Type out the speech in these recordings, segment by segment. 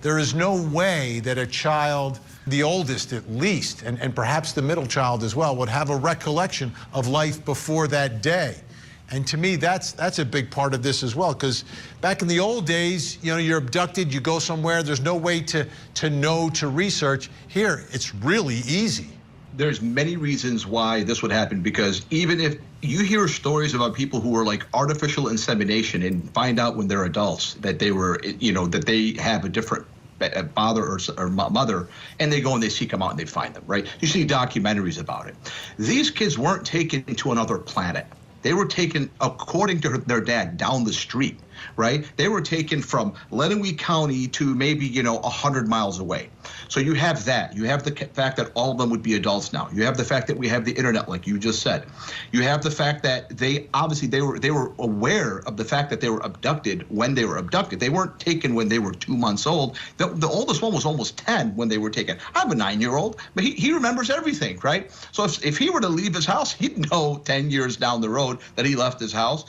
There is no way that a child, the oldest at least, and perhaps the middle child as well, would have a recollection of life before that day. And to me, that's a big part of this as well, because back in the old days, you know, you're abducted, you go somewhere, there's no way to know, to research. Here, it's really easy. There's many reasons why this would happen, because even if you hear stories about people who are like artificial insemination and find out when they're adults that they were, you know, that they have a different father or mother, and they go and they seek them out and they find them, right? You see documentaries about it. These kids weren't taken to another planet. They were taken, according to their dad, down the street, right? They were taken from Lenawee County to maybe, you know, 100 miles away. So you have that. You have the fact that all of them would be adults now. You have the fact that we have the internet, like you just said. You have the fact that they were aware of the fact that they were abducted when they were abducted. They weren't taken when they were 2 months old. The oldest one was almost 10 when they were taken. I have a 9-year-old, but he remembers everything, right? So if he were to leave his house, he'd know 10 years down the road that he left his house.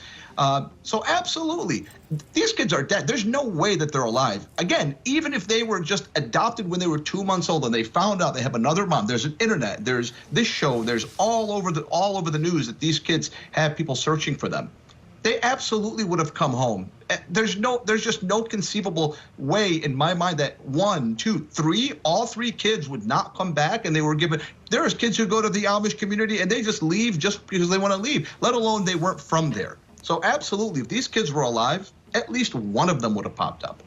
So absolutely, these kids are dead. There's no way that they're alive. Again, even if they were just adopted when they were 2 months old and they found out they have another mom, there's an internet, there's this show, there's all over the news that these kids have people searching for them. They absolutely would have come home. There's just no conceivable way in my mind that 1, 2, 3, all 3 kids would not come back, and they were given. There's kids who go to the Amish community and they just leave just because they want to leave, let alone they weren't from there. So absolutely, if these kids were alive, at least one of them would have popped up.